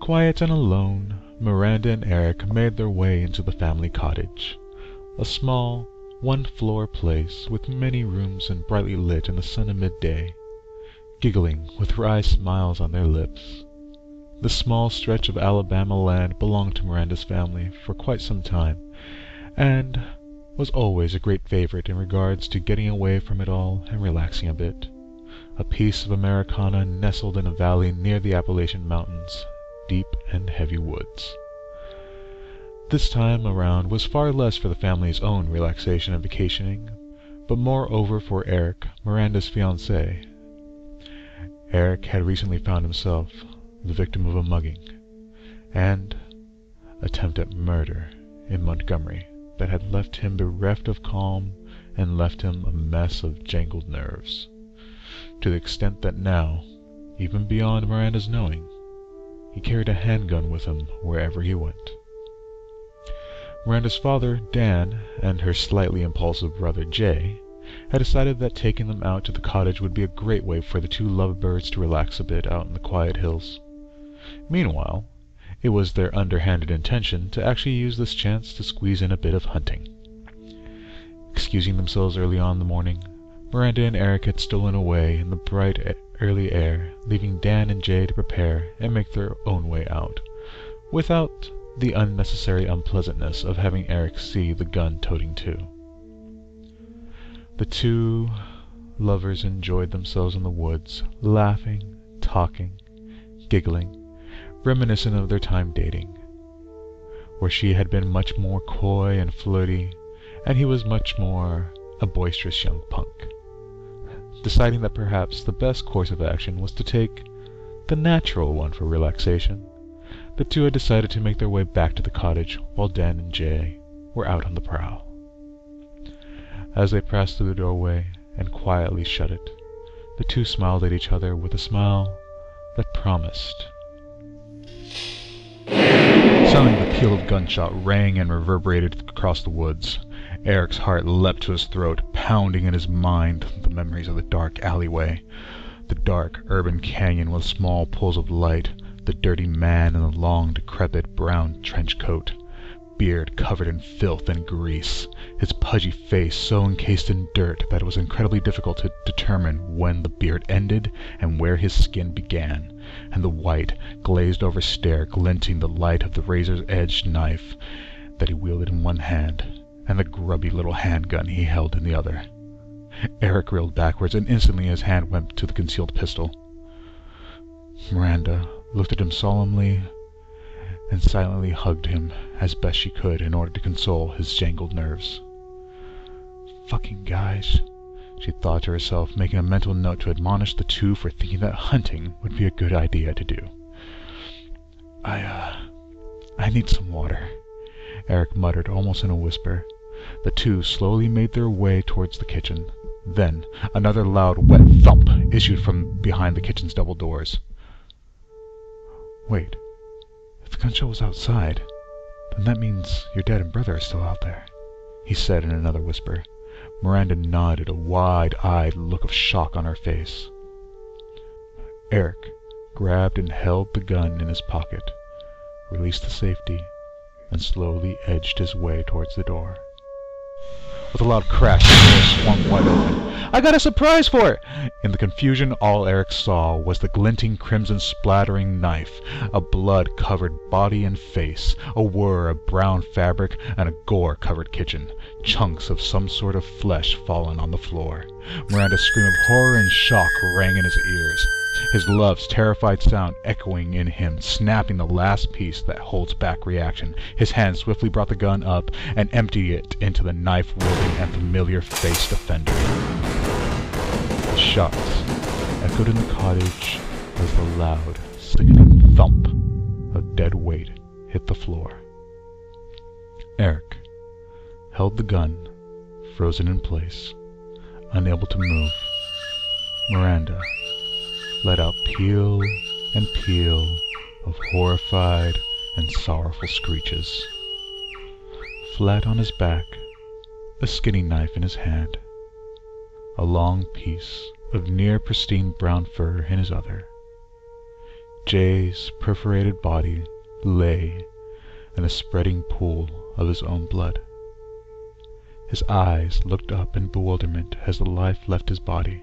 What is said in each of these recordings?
Quiet and alone, Miranda and Eric made their way into the family cottage, a small, one-floor place with many rooms and brightly lit in the sun of midday, giggling with wry smiles on their lips. The small stretch of Alabama land belonged to Miranda's family for quite some time, and was always a great favorite in regards to getting away from it all and relaxing a bit. A piece of Americana nestled in a valley near the Appalachian Mountains, deep and heavy woods. This time around was far less for the family's own relaxation and vacationing, but moreover for Eric, Miranda's fiancé. Eric had recently found himself the victim of a mugging and attempt at murder in Montgomery that had left him bereft of calm and left him a mess of jangled nerves, to the extent that now, even beyond Miranda's knowing, he carried a handgun with him wherever he went. Miranda's father, Dan, and her slightly impulsive brother, Jay, had decided that taking them out to the cottage would be a great way for the two lovebirds to relax a bit out in the quiet hills. Meanwhile, it was their underhanded intention to actually use this chance to squeeze in a bit of hunting. Excusing themselves early on in the morning, Miranda and Eric had stolen away in the bright early air, leaving Dan and Jay to prepare and make their own way out, without the unnecessary unpleasantness of having Eric see the gun-toting two. The two lovers enjoyed themselves in the woods, laughing, talking, giggling, reminiscent of their time dating, where she had been much more coy and flirty, and he was much more a boisterous young punk. Deciding that perhaps the best course of action was to take the natural one for relaxation, the two had decided to make their way back to the cottage while Dan and Jay were out on the prowl. As they passed through the doorway and quietly shut it, the two smiled at each other with a smile that promised. Suddenly the peal of gunshot rang and reverberated across the woods. Eric's heart leapt to his throat, pounding in his mind the memories of the dark alleyway, the dark urban canyon with small pools of light, the dirty man in the long, decrepit brown trench coat, beard covered in filth and grease, his pudgy face so encased in dirt that it was incredibly difficult to determine when the beard ended and where his skin began, and the white, glazed-over stare glinting the light of the razor-edged knife that he wielded in one hand, and the grubby little handgun he held in the other. Eric reeled backwards, and instantly his hand went to the concealed pistol. Miranda looked at him solemnly and silently hugged him as best she could in order to console his jangled nerves. Fucking guys, she thought to herself, making a mental note to admonish the two for thinking that hunting would be a good idea to do. I need some water, Eric muttered almost in a whisper. The two slowly made their way towards the kitchen. Then another loud, wet thump issued from behind the kitchen's double doors. Wait, if the gunshot was outside, then that means your dad and brother are still out there, he said in another whisper. Miranda nodded, a wide-eyed look of shock on her face. Eric grabbed and held the gun in his pocket, released the safety, and slowly edged his way towards the door. With a loud crash, the door swung wide open. "I got a surprise for it!" In the confusion, all Eric saw was the glinting crimson splattering knife, a blood-covered body and face, a whir of brown fabric, and a gore-covered kitchen. Chunks of some sort of flesh fallen on the floor. Miranda's scream of horror and shock rang in his ears, his love's terrified sound echoing in him, snapping the last piece that holds back reaction. His hand swiftly brought the gun up and emptied it into the knife-wielding and familiar-faced offender. The shots echoed in the cottage as the loud, sickening thump of dead weight hit the floor. Eric held the gun, frozen in place, unable to move. Miranda let out peal and peal of horrified and sorrowful screeches. Flat on his back, a skinning knife in his hand, a long piece of near-pristine brown fur in his other. Jay's perforated body lay in a spreading pool of his own blood. His eyes looked up in bewilderment as the life left his body.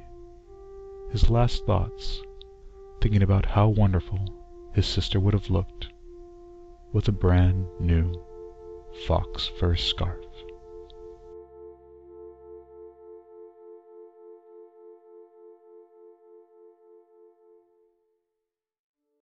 His last thoughts, thinking about how wonderful his sister would have looked with a brand new fox fur scarf.